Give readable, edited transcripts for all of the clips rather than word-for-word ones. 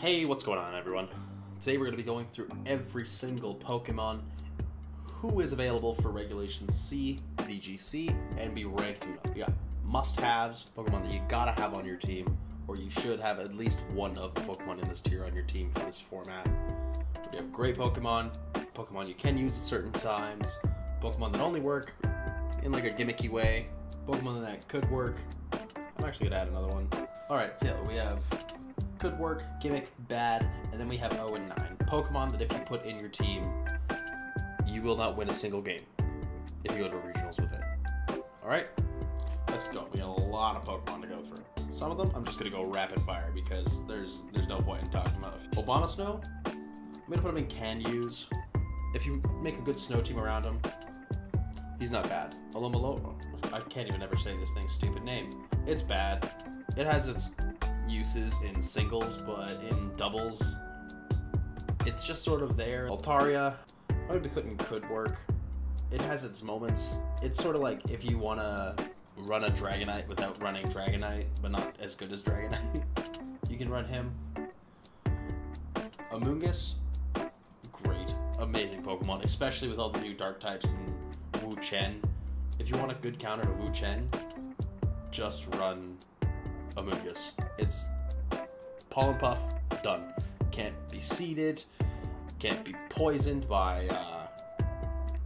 Hey, what's going on, everyone? Today we're going to be going through every single Pokemon who is available for Regulation C, VGC, and be ranking them. We got must-haves, Pokemon that you gotta have on your team, or you should have at least one of the Pokemon in this tier on your team for this format. We have great Pokemon, Pokemon you can use at certain times, Pokemon that only work in like a gimmicky way, Pokemon that could work. I'm actually gonna add another one. Alright, so we have could work, gimmick, bad, and then we have 0 and 9. Pokemon that if you put in your team, you will not win a single game if you go to regionals with it. Alright, let's go. We got a lot of Pokemon to go through. Some of them I'm just gonna go rapid fire because there's no point in talking about it. Obamasnow, I'm gonna put him in can use. If you make a good snow team around him, he's not bad. Alomalo, I can't even ever say this thing's stupid name. It's bad. It has its uses in singles, but in doubles, it's just sort of there. Altaria, I would be putting could work. It has its moments. It's sort of like if you want to run a Dragonite without running Dragonite, but not as good as Dragonite, you can run him. Amoonguss, great, amazing Pokemon, especially with all the new dark types and Wu Chen. If you want a good counter to Wu Chen, just run Amoonguss. It's Pollen Puff, done. Can't be seeded, can't be poisoned by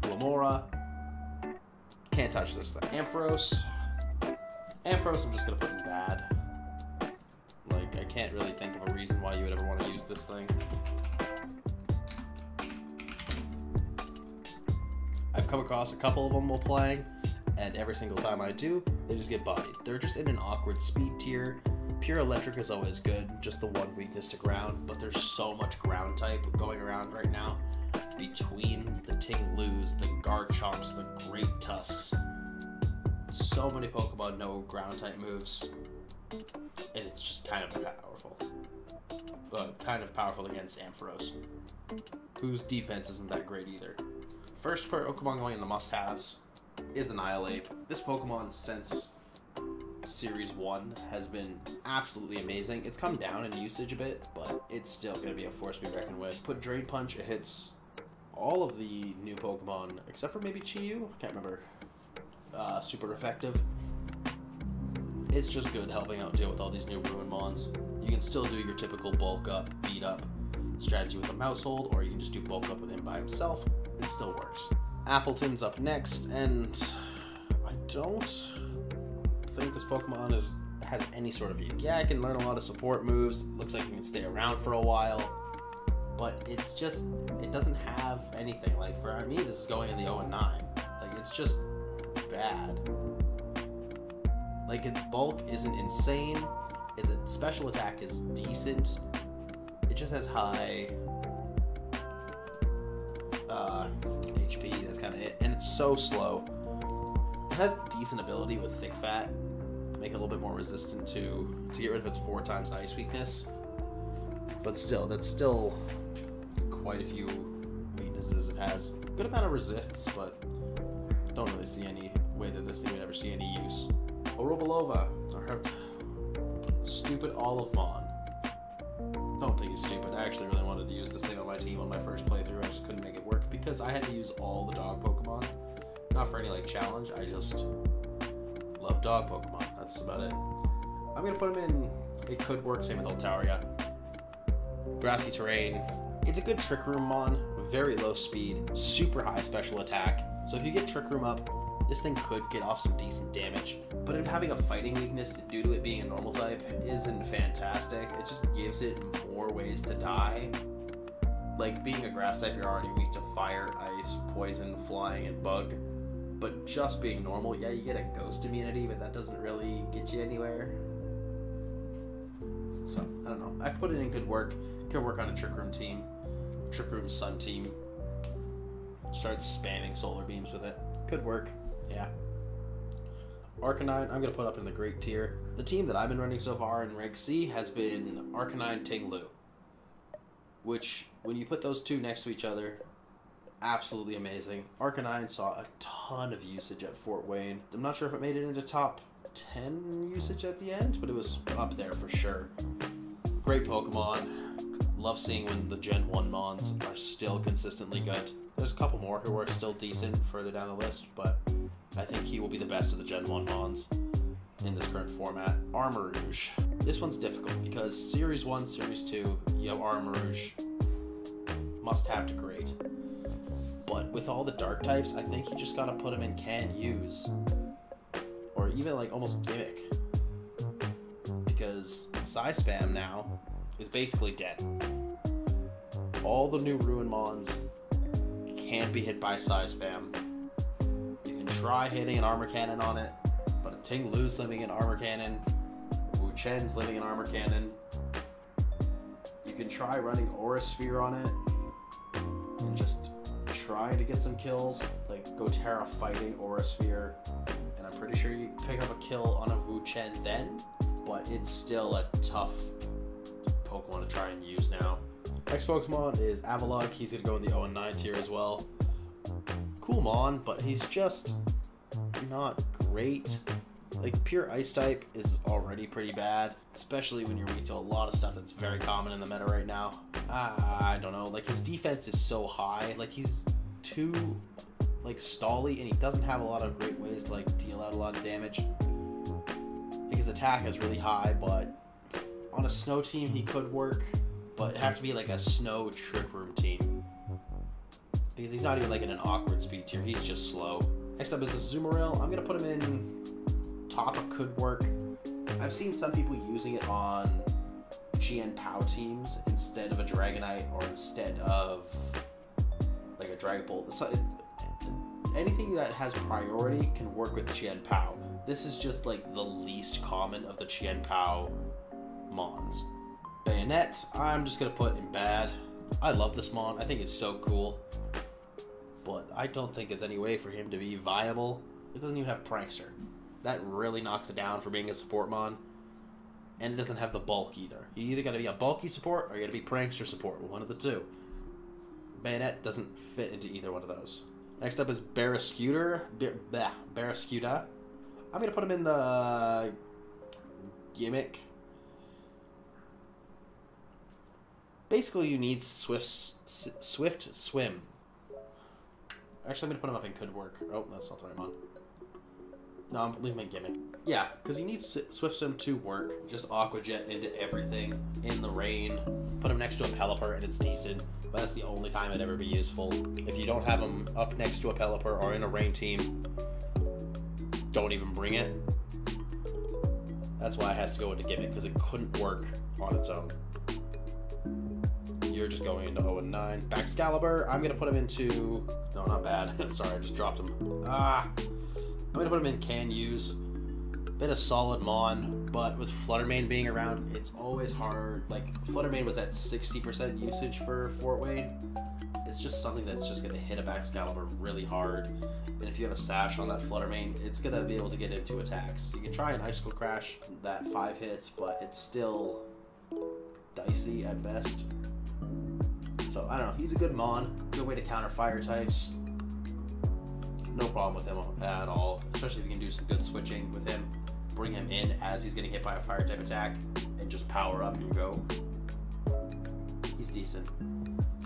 Lamora. Can't touch this thing. Ampharos, I'm just gonna put in bad. Like, I can't really think of a reason why you would ever want to use this thing. I've come across a couple of them while playing, and every single time I do, they just get bodied. They're just in an awkward speed tier. Pure Electric is always good, just the one weakness to ground, but there's so much ground type going around right now between the Ting-Lus, the Garchomps, the Great Tusks. So many Pokemon know ground type moves, and it's just kind of powerful. Kind of powerful against Ampharos, whose defense isn't that great either. First Pokemon going in the must-haves is Annihilape. This Pokemon, since Series 1, has been absolutely amazing. It's come down in usage a bit, but it's still going to be a force to be reckoned with. Put Drain Punch, it hits all of the new Pokemon, except for maybe Chi-Yu? I can't remember. Super effective. It's just good helping out deal with all these new Ruin Mons. You can still do your typical bulk up, beat up strategy with a Maushold, or you can just do bulk up with him by himself. It still works. Appleton's up next, and I don't think this Pokemon has any sort of use. Yeah, I can learn a lot of support moves. Looks like it can stay around for a while, but it's just, it doesn't have anything. Like, for me, this is going in the 0 and 9. Like, it's just bad. Like, its bulk isn't insane. Its special attack is decent. It just has high HP, that's kind of it. And it's so slow. It has decent ability with Thick Fat, make it a little bit more resistant to get rid of its 4 times ice weakness. But still, that's still quite a few weaknesses it has. Good amount of resists, but don't really see any way that this thing would ever see any use. Orobolova, stupid Olivemon. Don't think he's stupid. I actually really wanted to use this thing on my team on my first playthrough. I just couldn't make it work because I had to use all the dog Pokemon. Not for any like challenge, I just love dog Pokemon. That's about it. I'm gonna put him in, it could work, same with Altaria. Grassy terrain. It's a good Trick Room Mon, very low speed, super high special attack. So if you get Trick Room up, this thing could get off some decent damage. But it having a fighting weakness due to it being a normal type isn't fantastic. It just gives it more ways to die. Like, being a grass type, you're already weak to fire, ice, poison, flying, and bug. But just being normal, yeah, you get a ghost immunity, but that doesn't really get you anywhere. So, I don't know. I put it in good work. Could work on a Trick Room team. Trick Room Sun team. Start spamming solar beams with it. Could work, yeah. Arcanine, I'm going to put up in the great tier. The team that I've been running so far in Reg C has been Arcanine, Ting-Lu. Which, when you put those two next to each other, absolutely amazing. Arcanine saw a ton of usage at Fort Wayne. I'm not sure if it made it into top 10 usage at the end, but it was up there for sure. Great Pokemon. Love seeing when the Gen 1 Mons are still consistently good. There's a couple more who are still decent further down the list, but I think he will be the best of the Gen 1 Mons in this current format. Armarouge. This one's difficult because Series 1, Series 2, you have Armarouge. Must have to great. But with all the dark types, I think you just gotta put him in can use. Or even like almost gimmick. Because Psy Spam now is basically dead. All the new Ruin Mons can't be hit by Psy Spam. You can try hitting an Armor Cannon on it, but a Ting Lu's living in Armor Cannon, Wu Chen's living in Armor Cannon. You can try running Aura Sphere on it, and just try to get some kills, like Gotera fighting Aura Sphere, and I'm pretty sure you can pick up a kill on a Wu Chen then, but it's still a tough Pokemon to try and use now. Next Pokemon is Avalugg. He's going to go in the 0-9 tier as well. Cool Mon, but he's just not great. Like, pure Ice type is already pretty bad, especially when you're weak to a lot of stuff that's very common in the meta right now. I don't know, like, his defense is so high. Like, he's too, like, stally, and he doesn't have a lot of great ways to, like, deal out a lot of damage. Like, his attack is really high, but on a snow team, he could work, but it'd have to be like a snow Trick Room team. Because he's not even like in an awkward speed tier, he's just slow. Next up is Azumarill. I'm gonna put him in top. It could work. I've seen some people using it on Chien-Pao teams instead of a Dragonite or instead of like a Dragon Bolt. So anything that has priority can work with Chien-Pao. This is just like the least common of the Chien-Pao Mons. Bayonet, I'm just gonna put in bad. I love this Mon, I think it's so cool, but I don't think it's any way for him to be viable. It doesn't even have Prankster. That really knocks it down for being a support Mon, and it doesn't have the bulk either. You either gotta be a bulky support or you gotta be Prankster support, one of the two. Bayonet doesn't fit into either one of those. Next up is Barrascuda. Barrascuda. I'm gonna put him in the gimmick. Basically, you need Swift Swim. Actually, I'm gonna put him up in could work. Oh, that's not the right one. No, I'm leaving him in gimmick. Yeah, because you need Swift Swim to work. Just Aqua Jet into everything in the rain. Put him next to a Pelipper and it's decent, but that's the only time it'd ever be useful. If you don't have him up next to a Pelipper or in a rain team, don't even bring it. That's why it has to go into gimmick, because it couldn't work on its own. You're just going into 0-9. Baxcalibur, I'm gonna put him into... No, not bad. Sorry, I just dropped him. I'm gonna put him in can use. Been a solid Mon, but with Fluttermane being around, it's always hard. Like, Fluttermane was at 60% usage for Fort Wayne. It's just something that's just gonna hit a Baxcalibur really hard. And if you have a Sash on that Fluttermane, it's gonna be able to get into attacks. You can try an Icicle Crash, that 5 hits, but it's still dicey at best. So, I don't know, he's a good Mon, good way to counter fire types. No problem with him at all, especially if you can do some good switching with him. Bring him in as he's getting hit by a fire type attack, and just power up and go. He's decent.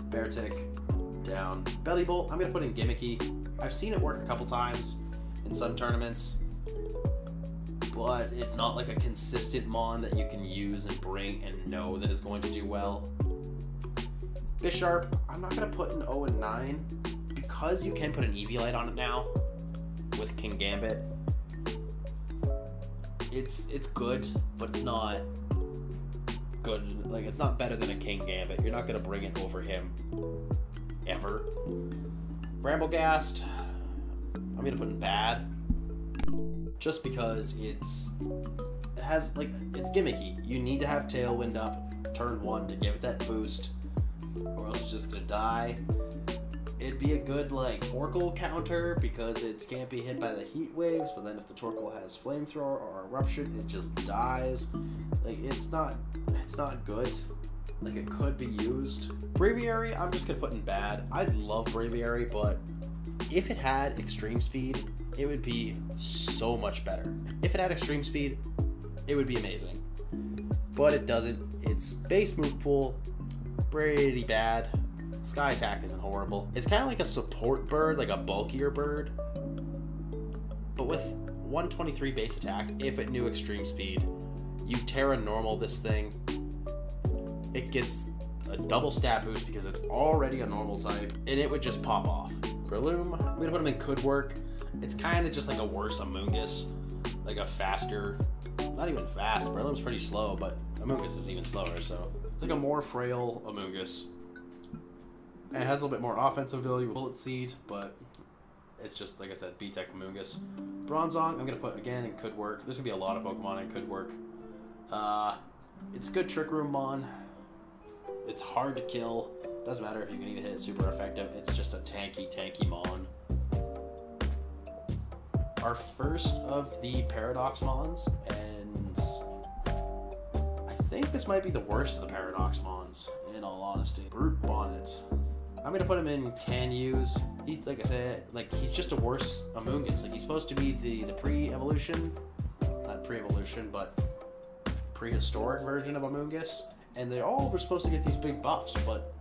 Beartic, down. Bellybolt, I'm going to put in gimmicky. I've seen it work a couple times in some tournaments, but it's not like a consistent Mon that you can use and bring and know that is going to do well. Bisharp, I'm not going to put in 0-9 because you can put an Eviolite on it now with King Gambit. It's good, but it's not good. Like, it's not better than a King Gambit. You're not going to bring it over him ever. Bramblegast, I'm going to put in bad just because it's gimmicky. You need to have Tailwind up turn 1 to give it that boost, or else it's just gonna die. It'd be a good like Torkoal counter because it can't be hit by the heat waves, but then if the Torkoal has Flamethrower or Eruption, it just dies. Like, it's not good. Like, it could be used. Braviary, I'm just gonna put in bad. I love Braviary, but if it had extreme speed, it would be so much better. If it had extreme speed, it would be amazing. But it doesn't. It's base move pool pretty bad. Sky Attack isn't horrible. It's kind of like a support bird, like a bulkier bird. But with 123 base attack, if it knew extreme speed, you Terra Normal this thing. It gets a double stat boost because it's already a normal type, and it would just pop off. Breloom, I'm gonna put him in Could Work. It's kind of just like a worse Amoonguss, like a faster, not even fast. Breloom's pretty slow, but Amoonguss is even slower, so it's like a more frail Amoonguss. And it has a little bit more offensive ability with Bullet Seed, but it's just, like I said, B-Tech Amoonguss. Bronzong, I'm gonna put again in Could Work. There's gonna be a lot of Pokemon in Could Work. It's good Trick Room Mon. It's hard to kill. Doesn't matter if you can even hit it super effective. It's just a tanky Mon. Our first of the Paradox Mons, and I think this might be the worst of the Paradox Mons, in all honesty. Brute Bonnet. I'm gonna put him in Can Use. He, like I said, like he's just a worse Amoonguss. Like he's supposed to be the pre-evolution, not pre-evolution, but prehistoric version of Amoonguss, and they all were supposed to get these big buffs, but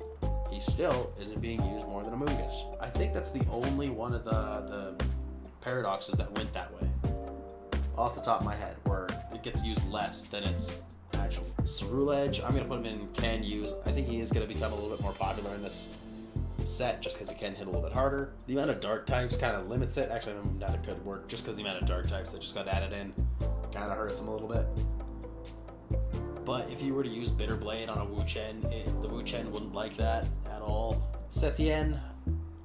he still isn't being used more than Amoonguss. I think that's the only one of the paradoxes that went that way, off the top of my head, where it gets used less than its actual. Ceruledge, I'm gonna put him in Can Use. I think he is gonna become a little bit more popular in this set just because it can hit a little bit harder. The amount of dark types kind of limits it. Actually, I'm not a Could Work just because the amount of dark types that just got added in kind of hurts him a little bit. But if you were to use Bitter Blade on a Wu-Chen, the Wu-Chen wouldn't like that at all. Setien,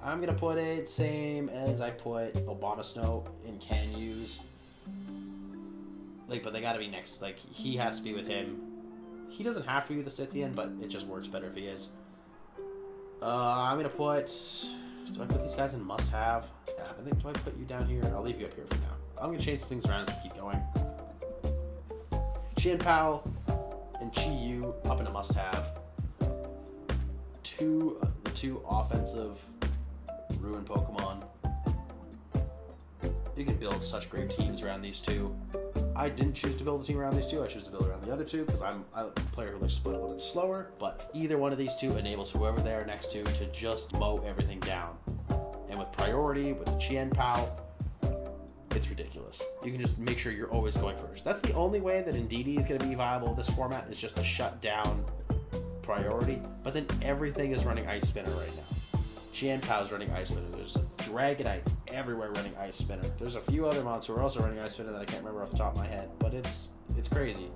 I'm gonna put it same as I put Abomasnow in Can Use. Like, but they gotta be next. Like, he has to be with him. He doesn't have to be with the Setien, but it just works better if he is. I'm gonna put. Do I put these guys in must-have? Yeah, I think. Do I put you down here? I'll leave you up here for now. I'm gonna change some things around as we keep going. Chien-Pao and Chi-Yu up in a must-have. Two offensive Ruin Pokemon. You can build such great teams around these two. I didn't choose to build a team around these two. I chose to build around the other two because I'm a player who likes to play a little bit slower. But either one of these two enables whoever they are next to just mow everything down. And with priority, with the Chien-Pao, it's ridiculous. You can just make sure you're always going first. That's the only way that Indeedee is going to be viable in this format, is just to shut down priority. But then everything is running Ice Spinner right now. Chien-Pao's running Ice Spinner. There's Dragonites everywhere running Ice Spinner. There's a few other mons who are also running Ice Spinner that I can't remember off the top of my head, but it's crazy.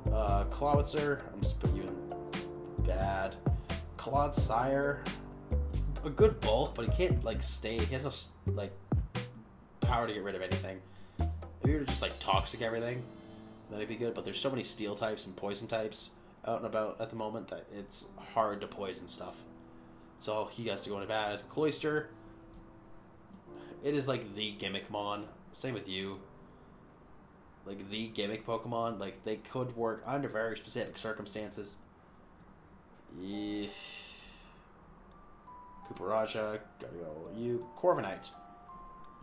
Clawitzer, I'm just putting you in bad. Clodsire, a good bulk, but he can't like stay. He has no like power to get rid of anything. If you were to just like toxic everything, that'd be good. But there's so many steel types and poison types out and about at the moment that it's hard to poison stuff. So he has to go into bad. Cloyster, it is like the gimmick mon. Same with you. Like the gimmick Pokemon. Like they could work under very specific circumstances. Yeah. Cooperajah, gotta go you. Corviknight.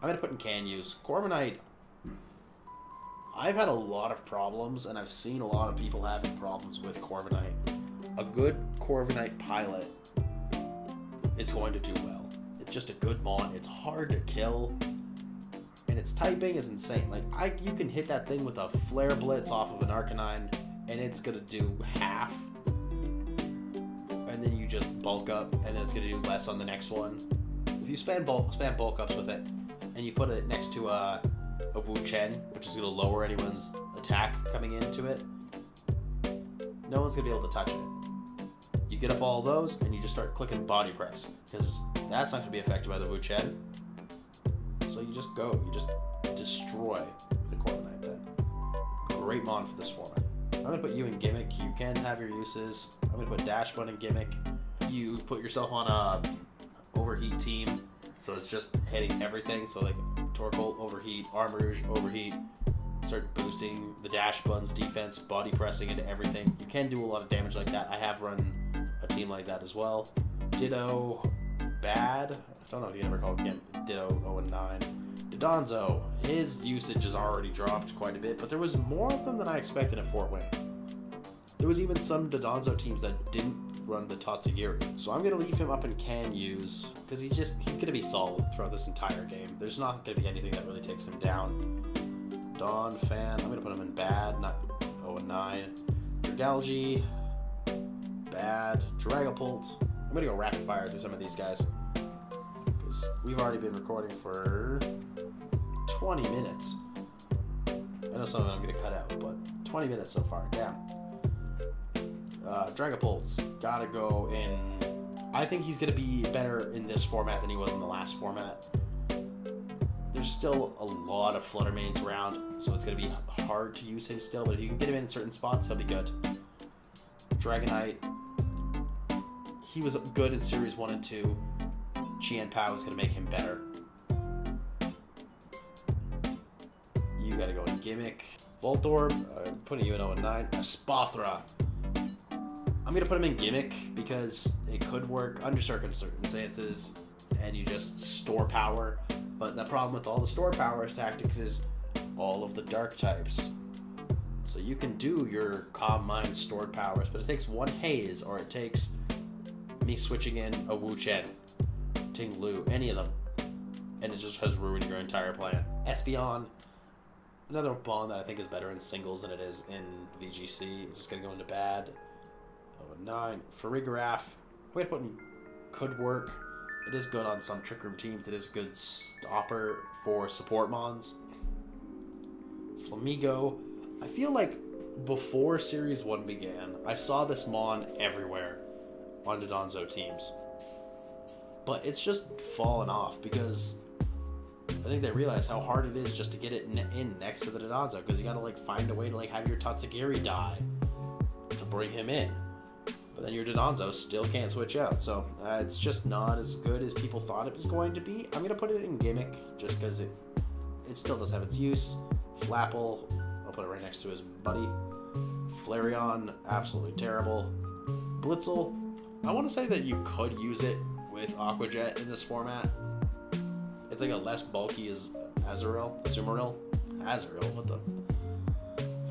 I'm gonna put in Can Use. Corviknight, I've had a lot of problems, and I've seen a lot of people having problems with Corviknight. A good Corviknight pilot is going to do well. It's just a good mon. It's hard to kill, and its typing is insane. Like you can hit that thing with a Flare Blitz off of an Arcanine, and it's gonna do half, and then you just bulk up, and then it's gonna do less on the next one. If you spam bulk ups with it, and you put it next to a Wu-Chen, which is gonna lower anyone's attack coming into it, no one's gonna be able to touch it. You get up all those, and you just start clicking Body Press, because that's not going to be affected by the Wu-Chen. So you just go. You just destroy the Corviknight then. Great mon for this format. I'm going to put you in Gimmick. You can have your uses. I'm going to put Dashbun in Gimmick. You put yourself on a Overheat team, so it's just hitting everything. So like Torkoal, Overheat, Armarouge, Overheat. Start boosting the Dashbun's defense, body pressing into everything. You can do a lot of damage like that. I have run a team like that as well. Ditto, bad. I don't know if you ever called him Ditto 0 and 9. Dodonzo, his usage has already dropped quite a bit, but there was more of them than I expected at Fort Wayne. There was even some Dodonzo teams that didn't run the Tatsugiri. So I'm going to leave him up in can use, because he's going to be solid throughout this entire game. There's not going to be anything that really takes him down. Dawn Fan, I'm going to put him in bad, not 0-9. Dragalge, bad. Dragapult. I'm going to go rapid fire through some of these guys, because we've already been recording for 20 minutes. I know some of them I'm going to cut out, but 20 minutes so far. Damn. Dragapult's got to go in. I think he's going to be better in this format than he was in the last format. There's still a lot of Flutter Mains around, so it's going to be hard to use him still, but if you can get him in certain spots, he'll be good. Dragonite. He was good in Series 1 and 2. Chien-Pao is going to make him better. You got to go in Gimmick. Voltorb, I'm putting you in 0-9. Espathra. I'm going to put him in Gimmick because it could work under certain circumstances and you just store power. But the problem with all the store powers tactics is all of the dark types. So you can do your Calm Mind stored powers, but it takes one Haze, or it takes me switching in a Wu Chen, Ting Lu, any of them, and it just has ruined your entire plan. Espeon, another Bond that I think is better in singles than it is in VGC. It's just going to go into bad. 0-9. Farigiraf, I'm going to put in could work. It is good on some Trick Room teams. It is a good stopper for support Mons. Flamigo, I feel like before Series 1 began, I saw this Mon everywhere on Donzo teams. But it's just fallen off because I think they realized how hard it is just to get it in next to the Donzo, because you gotta like find a way to like have your Tatsugiri die to bring him in. But then your Donzo still can't switch out, so it's just not as good as people thought it was going to be. I'm gonna put it in Gimmick just because it still does have its use. Flapple, I'll put it right next to his buddy. Flareon, absolutely terrible. Blitzel, I want to say that you could use it with Aqua Jet in this format. It's like a less bulky as Azurill, what the?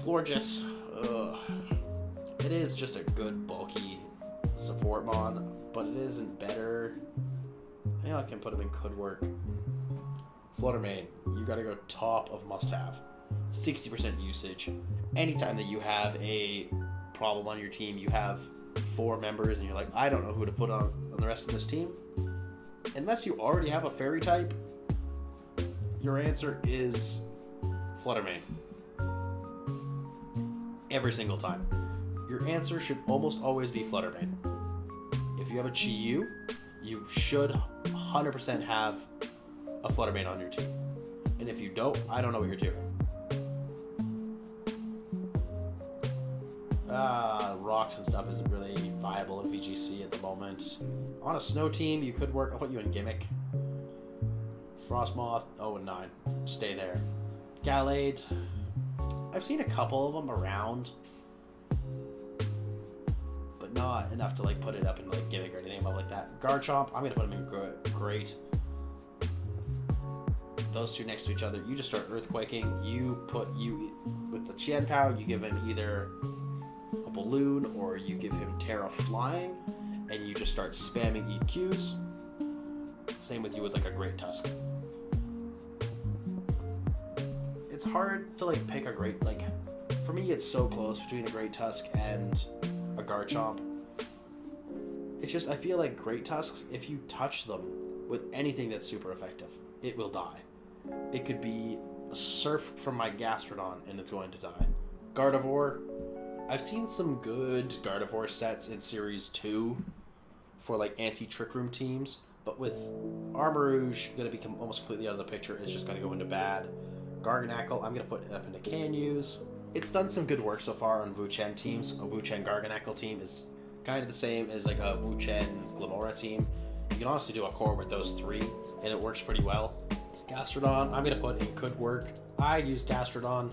Florges, it is just a good bulky support Mon, but it isn't better. I think I can put him in could work. Flutter Mane, you gotta go top of must have. 60% usage. Anytime that you have a problem on your team, you have 4 members and you're like, I don't know who to put on the rest of this team. Unless you already have a fairy type, your answer is Flutter Mane. Every single time. Your answer should almost always be Flutter Mane. If you have a Chi-Yu, you should 100% have a Flutter Mane on your team. And if you don't, I don't know what you're doing. Rocks and stuff isn't really viable in VGC at the moment. On a snow team, you could work. I'll put you in Gimmick. Frostmoth, 0-9. Stay there. Gallade, I've seen a couple of them around, but not enough to like put it up in like Gimmick or anything above like that. Garchomp, I'm gonna put him in great. Those two next to each other, you just start earthquaking. You with the Chien-Pao, you give him either a balloon or you give him Terra Flying, and you just start spamming EQs. Same with you with like a Great Tusk. It's hard to like pick a great, like for me it's so close between a Great Tusk and a Garchomp. It's just I feel like Great Tusks, if you touch them with anything that's super effective, it will die. It could be a Surf from my Gastrodon and it's going to die. Gardevoir, I've seen some good Gardevoir sets in Series 2 for like anti-Trick Room teams, but with Armarouge going to become almost completely out of the picture, it's just going to go into bad. Garganacl, I'm going to put it up into can use. It's done some good work so far on Wu Chen teams. A Wu Chen Garganacl team is kind of the same as like a Wu Chen Glimmora team. You can honestly do a core with those 3 and it works pretty well. Gastrodon, I'm going to put in could work. I'd use Gastrodon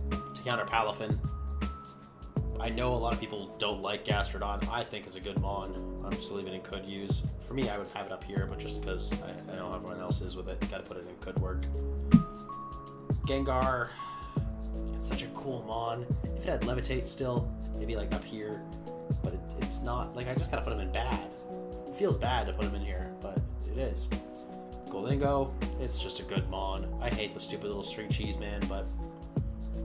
to counter Palafin. I know a lot of people don't like Gastrodon. I think it's a good Mon. I'm just leaving it in could use. For me, I would have it up here, but just because I know everyone else is with it, gotta put it in could work. Gengar, it's such a cool Mon. If it had Levitate still, maybe like up here, but it's not not. Like, I just gotta put him in bad. It feels bad to put him in here, but it is. Goldingo, it's just a good mon. I hate the stupid little string cheese man, but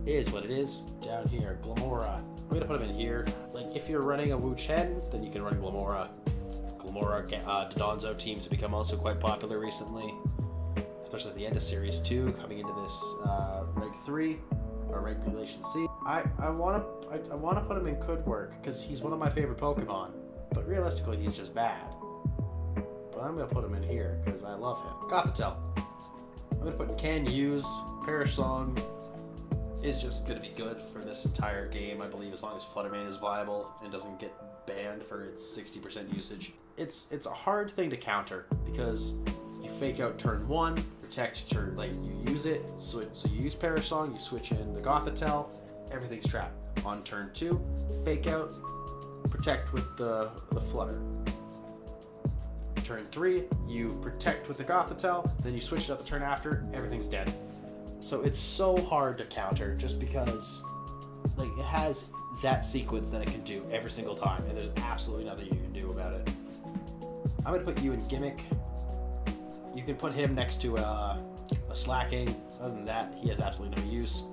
it is what it is. Down here, Glimmora. I'm gonna put him in here. Like, if you're running a Wu Chen, then you can run Glimmora. Glimmora, Dodonzo teams have become also quite popular recently, especially at the end of Series 2, coming into this Reg 3, or Regulation C. I wanna put him in Could Work, because he's one of my favorite Pokemon, but realistically he's just bad. But I'm gonna put him in here, because I love him. Gothitelle. I'm gonna put in Can Use. Perish Song is just gonna be good for this entire game, I believe, as long as Flutter Mane is viable and doesn't get banned for its 60% usage. It's a hard thing to counter, because you fake out turn 1, protect turn, like, you use it, so you use Perish Song, you switch in the Gothitelle, everything's trapped. On turn 2, fake out, protect with the Flutter. Turn 3, you protect with the Gothitelle, then you switch it up the turn after, everything's dead. So it's so hard to counter, just because, like, it has that sequence that it can do every single time, and there's absolutely nothing you can do about it. I'm gonna put you in Gimmick. You can put him next to a Slacking. Other than that, he has absolutely no use.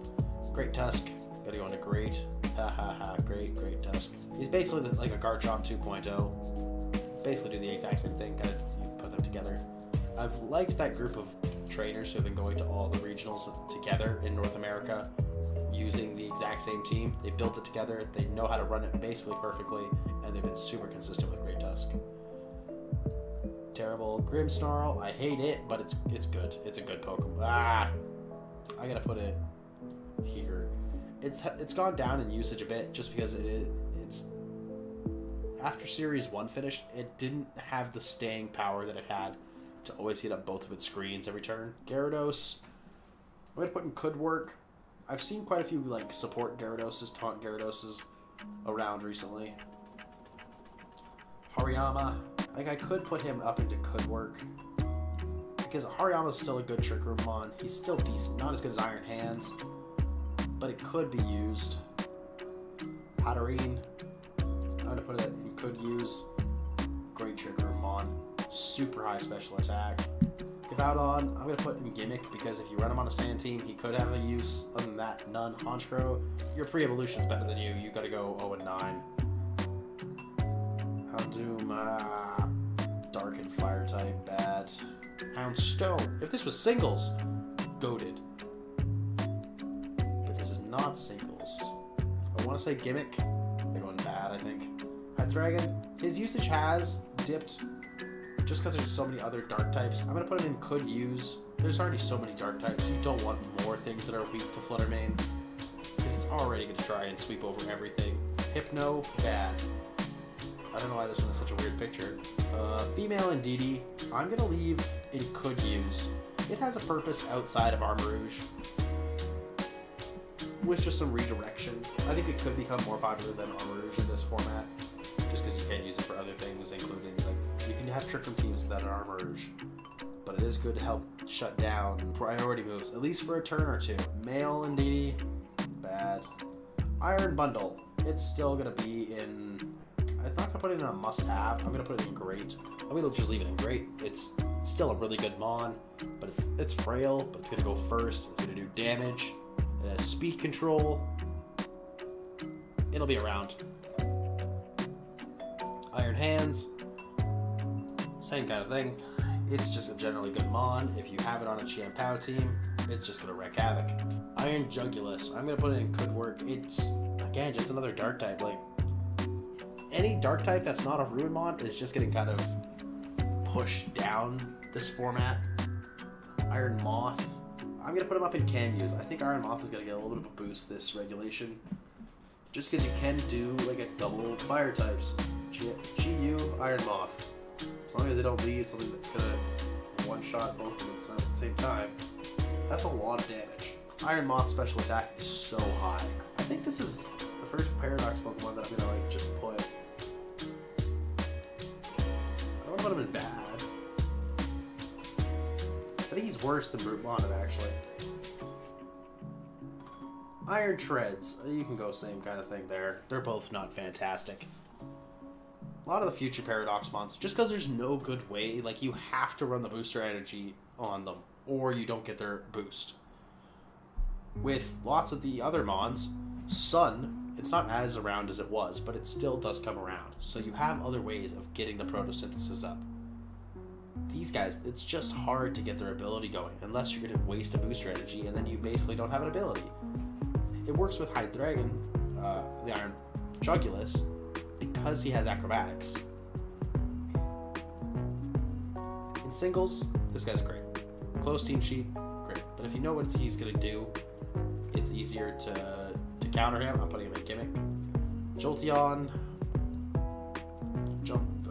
Great Tusk. Gotta go into Great. Ha ha ha. Great Tusk. He's basically like a Garchomp 2.0. Basically do the exact same thing. Gotta put them together. I've liked that group of trainers who have been going to all the regionals together in North America, using the exact same team. They built it together. They know how to run it basically perfectly, and they've been super consistent with Great Tusk. Terrible Grimmsnarl. I hate it, but it's good. It's a good Pokemon. I gotta put it here. It's gone down in usage a bit, just because it's after Series 1 finished, it didn't have the staying power that it had to always hit up both of its screens every turn. Gyarados, I'm gonna put in Could Work. I've seen quite a few like support Gyaradoses, taunt Gyaradoses around recently. Hariyama, like, I could put him up into Could Work, because Hariyama's still a good Trick Room mon. He's still decent, not as good as Iron Hands, but it could be used. Hatterene, I'm gonna put it in Could Use. Great Trick Room mon, super high special attack. Hippowdon, I'm gonna put in Gimmick, because if you run him on a Sand team, he could have a use. Other than that, none. Honchkrow, your pre-evolution's better than you. You gotta go 0-9. Houndoom, Dark and Fire type, bad. Houndstone, if this was singles, goated. But this is not singles. I want to say Gimmick. They're going bad, I think. Hydreigon, his usage has dipped just because there's so many other dark types. I'm going to put him in Could Use. There's already so many dark types. You don't want more things that are weak to Flutter Mane, because it's already going to try and sweep over everything. Hypno, bad. I don't know why this one is such a weird picture. Female Indeedee, I'm going to leave in Could Use. It has a purpose outside of Armarouge, with just some redirection. I think it could become more popular than Armarouge in this format, just because you can use it for other things, including, like, you can have Trick Room teams without an Armarouge, but it is good to help shut down priority moves, at least for a turn or two. Male Indeedee, bad. Iron Bundle, it's still going to be in... I'm not going to put it in a must-have. I'm going to put it in Great. I'm going to just leave it in Great. It's still a really good mon, but it's frail, but it's going to go first. It's going to do damage. It has speed control. It'll be around. Iron Hands, same kind of thing. It's just a generally good mon. If you have it on a Chiampao team, it's just going to wreak havoc. Iron Jugulus, I'm going to put it in Could Work. It's, again, just another dark type. Like, any dark type that's not a Ruinmon is just getting kind of pushed down this format. Iron Moth, I'm going to put him up in Can Use. I think Iron Moth is going to get a little bit of a boost this regulation, just because you can do like a double fire types. GU, Iron Moth. As long as they don't lead something that's going to one-shot both of them at the same time, that's a lot of damage. Iron Moth special attack is so high. I think this is the first Paradox Pokemon that I'm going to like just put. I don't want to put him in bad. I think he's worse than Brute Bottom, actually. Iron Treads, you can go same kind of thing there. They're both not fantastic. A lot of the future Paradox mons, just because there's no good way, like, you have to run the booster energy on them, or you don't get their boost. With lots of the other mons, Sun, it's not as around as it was, but it still does come around. So you have other ways of getting the photosynthesis up. These guys, it's just hard to get their ability going, unless you're going to waste a booster energy, and then you basically don't have an ability. It works with Hydreigon, the Iron Jugulus, because he has acrobatics. In singles, this guy's great. Close team sheet, great. But if you know what he's going to do, it's easier to counter him. I'm putting him in Gimmick. Jolteon.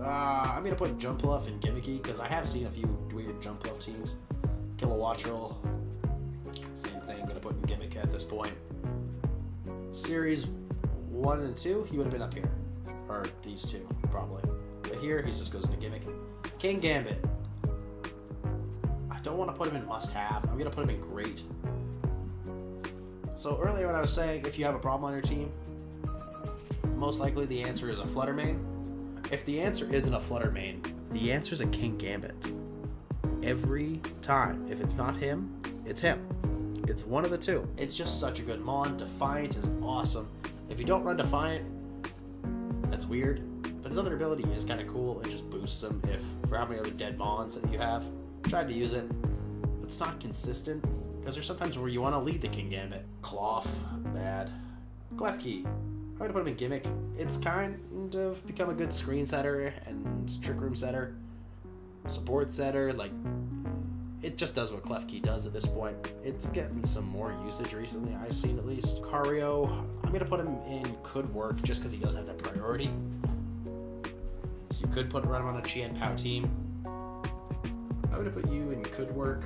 I'm going to put Jumpluff in Gimmicky, because I have seen a few weird Jumpluff teams. Kilowattrel. Same thing, I'm going to put in Gimmick at this point. Series 1 and 2, he would have been up here. Or these two, probably. But here, he just goes into Gimmick. Kingambit. I don't want to put him in must-have. I'm going to put him in great. So earlier when I was saying if you have a problem on your team, most likely the answer is a Flutter Mane. If the answer isn't a Flutter Mane, the answer is a Kingambit. Every time. If it's not him, it's him. It's one of the two. It's just such a good mon. Defiant is awesome. If you don't run Defiant, that's weird. But his other ability is kind of cool. It just boosts him if for how many other dead mons that you have. Tried to use it. It's not consistent. Because there's sometimes where you want to lead the Kingambit. Cloth, bad. Klefki. I'm going to put him in Gimmick. It's kind of become a good screen setter and trick room setter. Support setter. Like, it just does what Klefki does at this point. It's getting some more usage recently, I've seen at least. Cario, I'm going to put him in Could Work just because he does have that priority. So you could run him on a Chien-Pao team. I'm going to put you in Could Work.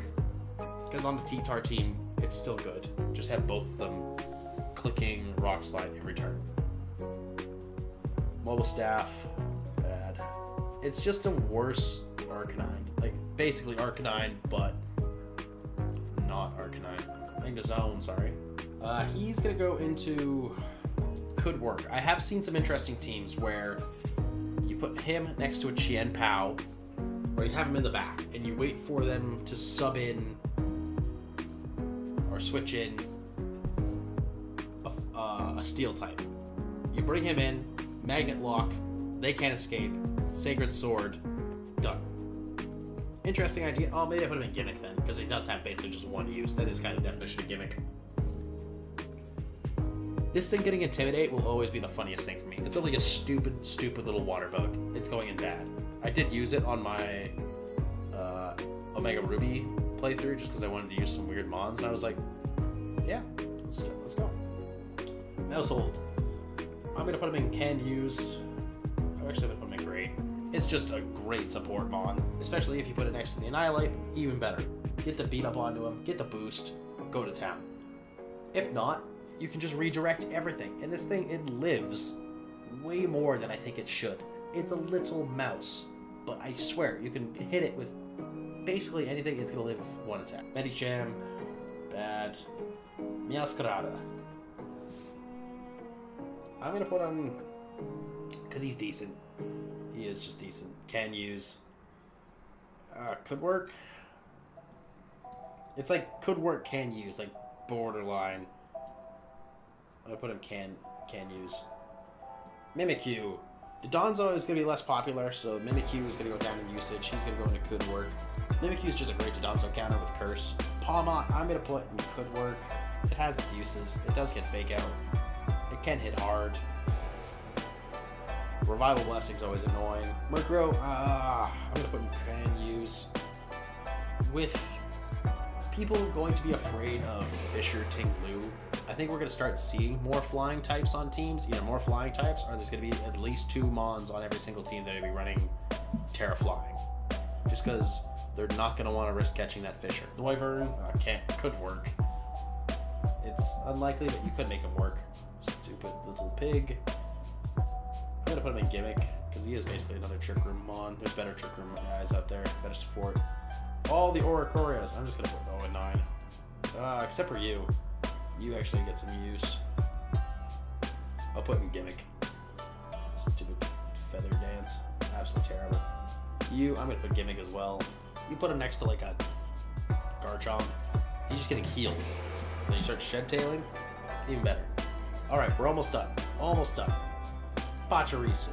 Because on the T-Tar team, it's still good. Just have both of them clicking Rock Slide every turn. Mobile Staff, bad. It's just a worse Arcanine. Like, basically Arcanine, but not Arcanine. Magnezone, sorry. He's going to go into Could Work. I have seen some interesting teams where you put him next to a Chien-Pao, or you have him in the back, and you wait for them to sub in or switch in a steel type. You bring him in, Magnet Lock, they can't escape, Sacred Sword, done. Interesting idea. Oh, maybe I put him in Gimmick then, because he does have basically just one use. That is kind of definition of Gimmick. This thing getting Intimidate will always be the funniest thing for me. It's only a stupid, stupid little water bug. It's going in bad. I did use it on my Omega Ruby playthrough just because I wanted to use some weird mons, and I was like, yeah, let's go. Household. I'm going to put him in Can Use. I'm actually going to put him in Great. It's just a great support mon, especially if you put it next to the Annihilate, even better. Get the beat up onto him, get the boost, go to town. If not, you can just redirect everything, and this thing, it lives way more than I think it should. It's a little mouse, but I swear, you can hit it with basically anything, it's going to live one attack. Medicham, bad. Meowscarada. I'm going to put him, because he's decent. He is just decent. Can Use. Could Work. It's like Could Work, Can Use, like borderline. I'm going to put him Can Use. Mimikyu. Donzo is going to be less popular, so Mimikyu is going to go down in usage. He's going to go into Could Work. Mimikyu is just a great Donzo counter with Curse. Palmot, I'm going to put in Could Work. It has its uses. It does get Fake Out. It can hit hard. Revival Blessing is always annoying. Murkrow, I'm going to put in Can Use. With people going to be afraid of Fisher, Ting-Lu, I think we're going to start seeing more flying types on teams. Either more flying types, or there's going to be at least 2 mons on every single team that are going to be running Terra Flying. Just because they're not going to want to risk catching that Fisher. Noivern could work. It's unlikely, but you could make him work. Stupid little pig. I'm going to put him in Gimmick, because he is basically another Trick Room mon. There's better Trick Room guys out there, better support. All the Oricorias. I'm just going to put 0 and 9. Except for you. You actually get some use. I'll put in Gimmick. Stupid feather dance. absolutely terrible. You, I'm gonna put Gimmick as well. You put him next to like a Garchomp, he's just getting healed. Then you start shed tailing, even better. Alright, we're almost done. Almost done. Pachirisu.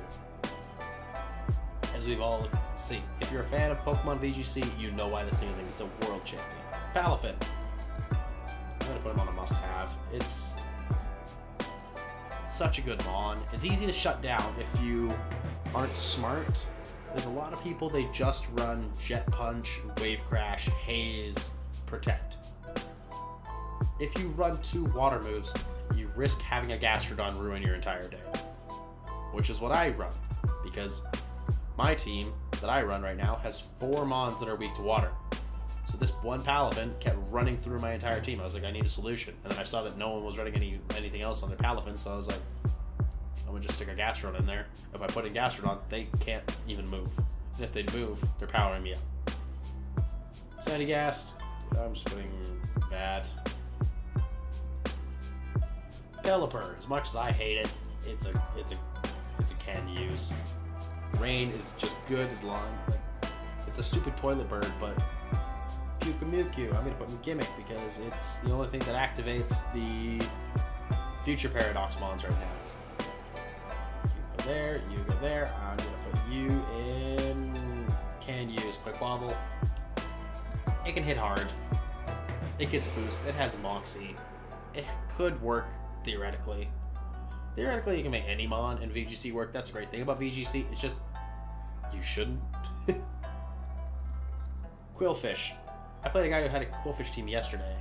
As we've all seen. If you're a fan of Pokemon VGC, you know why this thing is like it's a world champion. Palafin. I'm gonna put him on a must-have. It's such a good Mon. It's easy to shut down if you aren't smart. There's a lot of people, they just run Jet Punch, Wave Crash, Haze, Protect. If you run 2 water moves, you risk having a Gastrodon ruin your entire day. Which is what I run, because my team that I run right now has 4 Mons that are weak to water. So this one Palafin kept running through my entire team. I was like, I need a solution. And then I saw that no one was running anything else on their Palafin, so I was like, I'm gonna just stick a Gastrodon in there. If I put in Gastrodon, they can't even move. And if they move, they're powering me up. Sandygast, I'm just putting bad. Pelipper, as much as I hate it, it's a can use. Rain is just good as long. It's a stupid toilet bird, but Pyukumuku, I'm gonna put in Gimmick because it's the only thing that activates the future Paradox Mons right now. You go there, you go there. I'm gonna put you in can use Quick Wobble. It can hit hard. It gets boosts. It has Moxie. It could work theoretically. Theoretically, you can make any Mon in VGC work. That's the great thing about VGC. It's just you shouldn't. Quillfish. I played a guy who had a Quillfish team yesterday.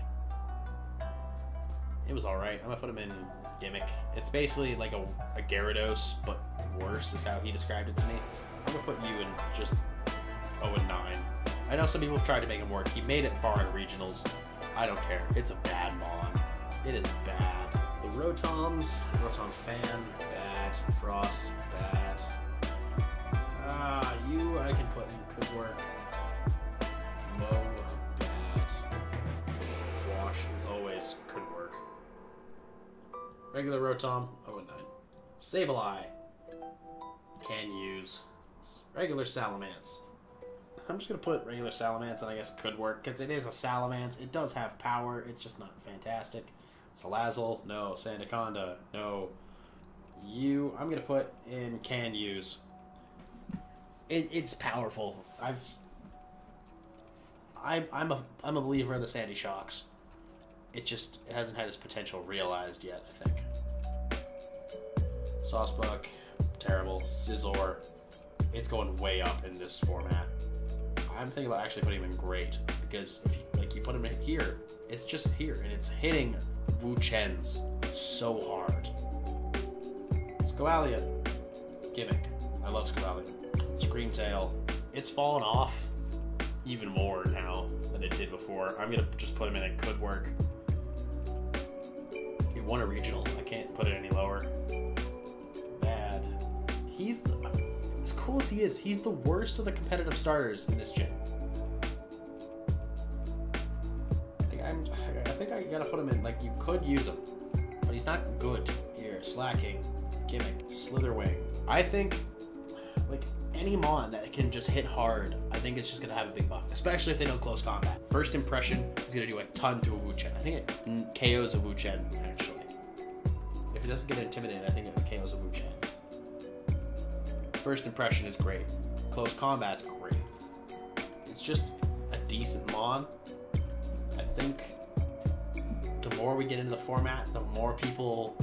It was alright. I'm gonna put him in Gimmick. It's basically like a Gyarados, but worse is how he described it to me. I'm gonna put you in just 0 and 9. I know some people have tried to make him work. He made it far in regionals. I don't care. It's a bad Mon. It is bad. The Rotom Fan, bad. Frost, bad. You I can put in could work. Mow, bad. Wash is always could work. Regular Rotom, 0 and 9. Sableye, can use. Regular Salamence. I'm just gonna put regular Salamence, and I guess could work because it is a Salamence. It does have power. It's just not fantastic. Salazzle, no. Sandaconda, no. You, I'm gonna put in can use. It's powerful. I'm a believer in the Sandy Shocks. It hasn't had its potential realized yet, I think. Saucebuck, terrible. Scizor, it's going way up in this format. I'm thinking about actually putting him in great because if you put him in here, it's just here and it's hitting Wu Chen's so hard. Squallion, Gimmick. I love Squallion. Screamtail, it's fallen off even more now than it did before. I'm gonna just put him in. It could work. He won a regional. I can't put it any lower. Bad. As cool as he is, he's the worst of the competitive starters in this gen. I think I gotta put him in. Like, you could use him, but he's not good. Here, Slacking, Gimmick, Slitherwing. I think, like, any Mon that can just hit hard, I think it's just gonna have a big buff, especially if they don't close combat. First impression is gonna do a ton to a Wu Chen. I think it KOs a Wu Chen, actually. If it doesn't get intimidated, I think it KOs a Wu Chen. First impression is great. Close combat's great. It's just a decent Mon. I think the more we get into the format, the more people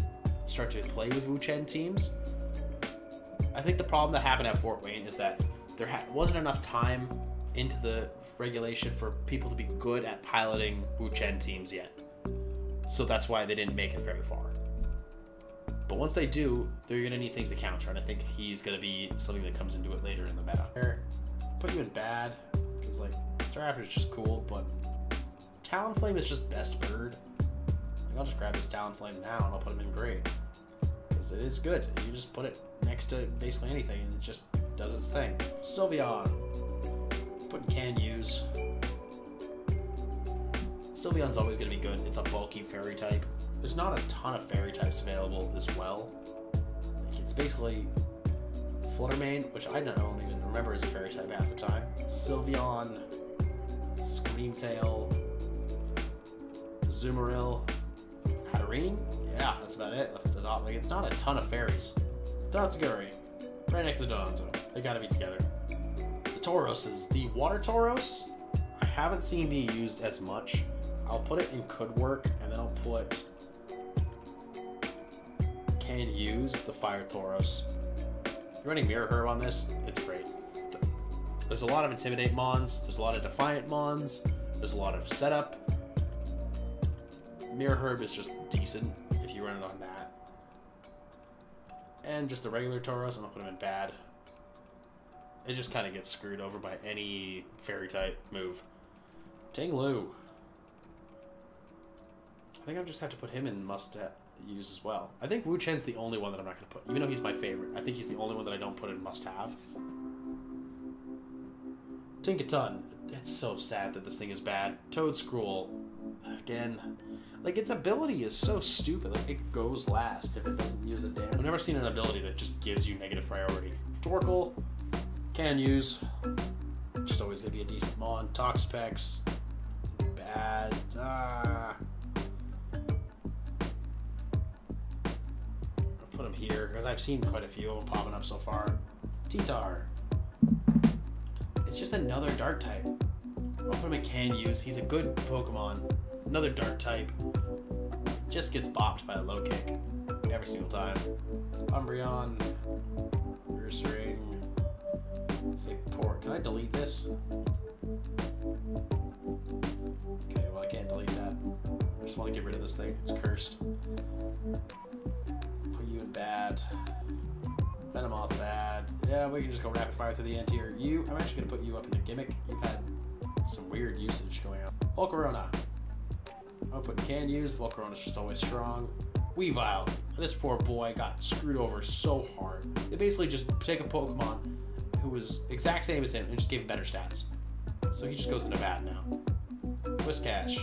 start to play with Wu Chen teams. I think the problem that happened at Fort Wayne is that there wasn't enough time into the regulation for people to be good at piloting Wu Chen teams yet. So that's why they didn't make it very far. But once they do, they're going to need things to counter, and I think he's going to be something that comes into it later in the meta. Put you in bad, because like, Staraptor is just cool, but Talonflame is just best bird. I'll just grab this Talonflame now and I'll put him in great. Because it is good. You just put it next to basically anything and it just does its thing. Sylveon. Put can use. Sylveon's always going to be good. It's a bulky fairy type. There's not a ton of fairy types available as well. Like, it's basically Fluttermane, which I don't even remember as a fairy type half the time. Sylveon, Screamtail, Azumarill, Hatterene. Yeah, that's about it. Left the top. Like, it's not a ton of fairies. Tatsuguri, right next to Donzo. They gotta be together. The Tauroses. The Water Tauros, I haven't seen be used as much. I'll put it in could work, and then I'll put can use the Fire Tauros. You're running Mirror Herb on this, it's great. There's a lot of Intimidate Mons, there's a lot of Defiant Mons, there's a lot of setup. Mirror Herb is just decent if you run it on that. And just the regular Tauros, I'm gonna put him in bad. It just kind of gets screwed over by any fairy type move. Ting-Lu. I think I just have to put him in must use as well. I think Wu Chen's the only one that I'm not going to put, even though he's my favorite. I think he's the only one that I don't put in must have. Tinkaton. It's so sad that this thing is bad. Toedscruel. Again, like, its ability is so stupid. Like, it goes last if it doesn't use a damn. I've never seen an ability that just gives you negative priority. Torkoal. Can use. Just always going to be a decent mon. Toxapex. Bad. Put him here because I've seen quite a few of them popping up so far. Titar. It's just another dark type. I'll put him in can use. He's a good Pokemon. Another dark type. Just gets bopped by a low kick every single time. Umbreon. Ursaring. Vigport. Can I delete this? Okay, well I can't delete that. I just want to get rid of this thing. It's cursed. Bad. Venomoth bad. Yeah, we can just go rapid fire through the end here. I'm actually going to put you up into Gimmick. You've had some weird usage going on. Volcarona. I'll put can use. Volcarona's just always strong. Weavile. This poor boy got screwed over so hard. They basically just take a Pokemon who was exact same as him and just gave him better stats. So he just goes into bad now. Whiscash.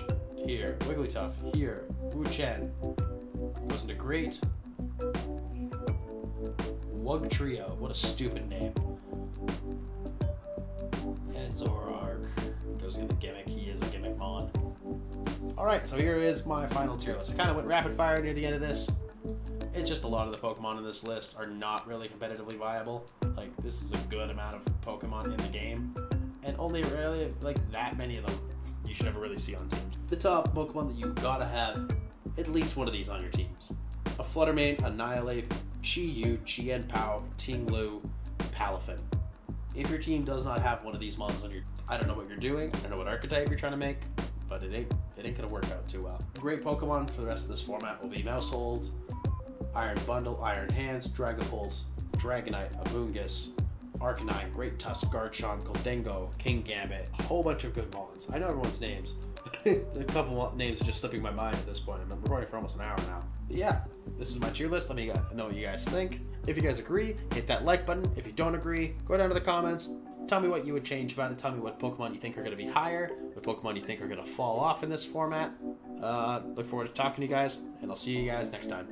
Here. Wigglytuff. Here. Wu Chen. Goes into great. Wugtrio, what a stupid name. And Zoroark goes into Gimmick. He is a Gimmick Mon. Alright, so here is my final tier list. I kind of went rapid fire near the end of this. It's just a lot of the Pokemon in this list are not really competitively viable. Like, this is a good amount of Pokemon in the game. And only really, like, that many of them you should ever really see on teams. The top Pokemon that you gotta have at least one of these on your teams. A Fluttermane, Annihilate, Chi-Yu, Chien-Pao, Ting-Lu, Palafin. If your team does not have one of these mons on your... I don't know what you're doing, I don't know what archetype you're trying to make, but it ain't gonna work out too well. Great Pokemon for the rest of this format will be Maushold, Iron Bundle, Iron Hands, Dragapult, Dragonite, Amoonguss, Arcanine, Great Tusk, Garchomp, Gholdengo, Kingambit, a whole bunch of good mons. I know everyone's names. A couple names are just slipping my mind at this point. I've been recording for almost an hour now. But yeah, this is my tier list. Let me know what you guys think. If you guys agree, hit that like button. If you don't agree, go down to the comments. Tell me what you would change about it. Tell me what Pokemon you think are going to be higher, what Pokemon you think are going to fall off in this format. Look forward to talking to you guys, and I'll see you guys next time.